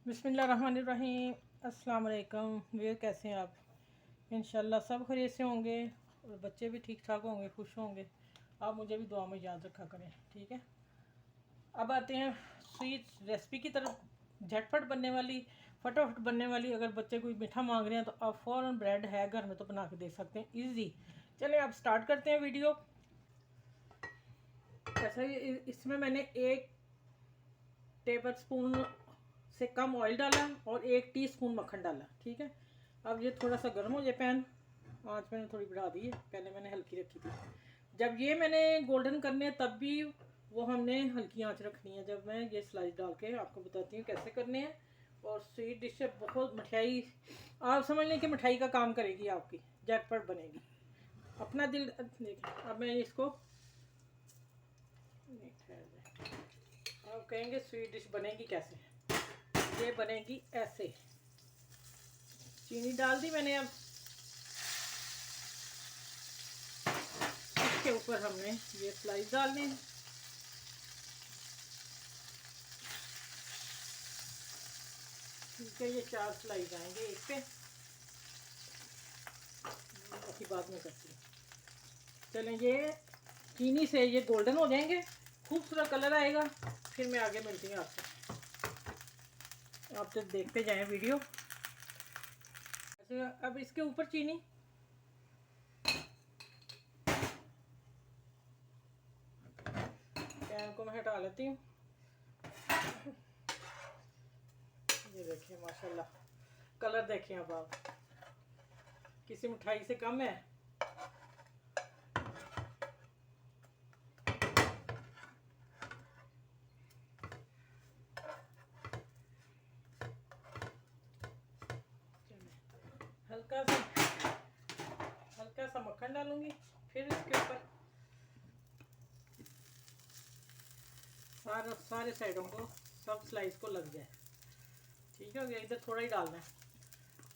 बिस्मिल्लाहिर्रहमानिर्रहीम। अस्सलाम वालेकुम। वे कैसे हैं आप? इंशाल्लाह सब खैरियत से होंगे और बच्चे भी ठीक ठाक होंगे, खुश होंगे। आप मुझे भी दुआ में याद रखा करें, ठीक है। अब आते हैं स्वीट रेसिपी की तरफ। झटपट बनने वाली, फटाफट बनने वाली। अगर बच्चे कोई मीठा मांग रहे हैं तो आप फ़ौरन, ब्रेड है घर में तो बना के दे सकते हैं, ईजी। चलें आप स्टार्ट करते हैं वीडियो। ऐसा इसमें मैंने 1 टेबल स्पून से कम ऑयल डाला और 1 टीस्पून मक्खन डाला, ठीक है। अब ये थोड़ा सा गर्म हो जाए पैन। आँच मैंने थोड़ी बढ़ा दी है, पहले मैंने हल्की रखी थी। जब ये मैंने गोल्डन करने हैं तब भी वो हमने हल्की आंच रखनी है। जब मैं ये स्लाइस डाल के आपको बताती हूँ कैसे करने हैं। और स्वीट डिश है, बहुत मिठाई, आप समझ लें कि मिठाई का काम करेगी आपकी, झटपट बनेगी। अपना दिल देखिए। अब मैं इसको आप कहेंगे स्वीट डिश बनेगी कैसे? ये बनेगी ऐसे। चीनी डाल दी मैंने। अब इसके ऊपर हमने ये स्लाइस डालने हैं। ठीक है, ये 4 स्लाइस आएंगे एक पे। बाकी बाद में करती हूँ। चलें, ये चीनी से ये गोल्डन हो जाएंगे, खूबसूरत कलर आएगा, फिर मैं आगे मिलती हूँ आपसे। आप तो देखते जाएं वीडियो। अच्छा, अब इसके ऊपर चीनी पैन को मैं हटा लेती हूँ। ये देखिए माशाल्लाह, कलर देखें। अब आप किसी मिठाई से कम है। हल्का सा मक्खन डालूंगी, फिर इसके ऊपर सारे साइडों को, सब स्लाइस को लग जाए। ठीक हो गया, इधर थोड़ा ही डालना है।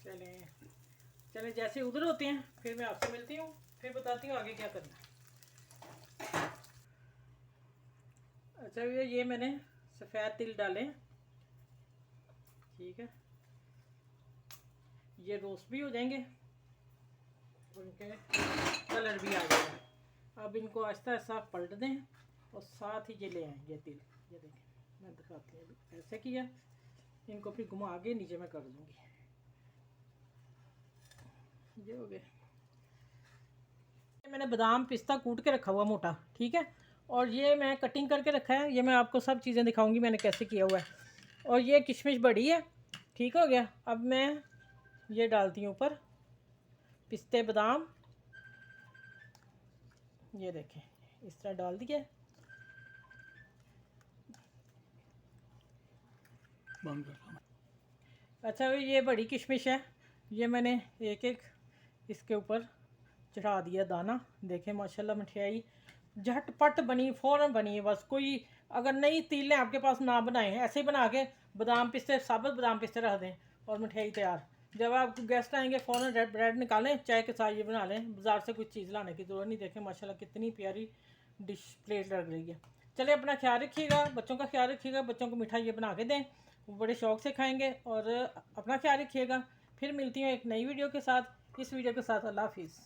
चलें चलें, जैसे उधर होते हैं फिर मैं आपसे मिलती हूँ, फिर बताती हूँ आगे क्या करना है। अच्छा, ये मैंने सफ़ेद तिल डाले, ठीक है। ये रोस्ट भी हो जाएंगे और इनके कलर भी आ जाएगा। अब इनको आहिस्ता आहिस्ता पलट दें और साथ ही ये ले आए ये तिल। ये देखें, मैं दिखाती हूँ। ऐसे किया, इनको फिर घुमा के नीचे मैं कर दूँगी। ये हो गए। मैंने बादाम पिस्ता कूट के रखा हुआ मोटा, ठीक है। और ये मैं कटिंग करके रखा है। ये मैं आपको सब चीज़ें दिखाऊंगी मैंने कैसे किया हुआ है। और ये किशमिश बड़ी है, ठीक हो गया। अब मैं ये डालती हूँ ऊपर पिस्ते बादाम। ये देखें, इस तरह डाल दिया। अच्छा, ये बड़ी किशमिश है, ये मैंने एक एक इसके ऊपर चढ़ा दिया दाना। देखें माशाल्लाह, मिठाई झटपट बनी, फ़ौरन बनी है। बस कोई अगर नई तीलें आपके पास ना बनाएं, ऐसे ही बना के बादाम पिस्ते, साबुत बादाम पिस्ते रख दें और मिठाई तैयार। जब आप गेस्ट आएंगे फ़ौरन रेड ब्रेड निकालें, चाय के साथ ये बना लें, बाज़ार से कुछ चीज़ लाने की ज़रूरत नहीं। देखें माशाल्लाह कितनी प्यारी डिश प्लेट लग रही है। चलिए, अपना ख्याल रखिएगा, बच्चों का ख्याल रखिएगा। बच्चों को मिठाई ये बना के दें, वो बड़े शौक़ से खाएँगे। और अपना ख्याल रखिएगा। फिर मिलती हूँ एक नई वीडियो के साथ। इस वीडियो के साथ अल्लाह हाफिज़।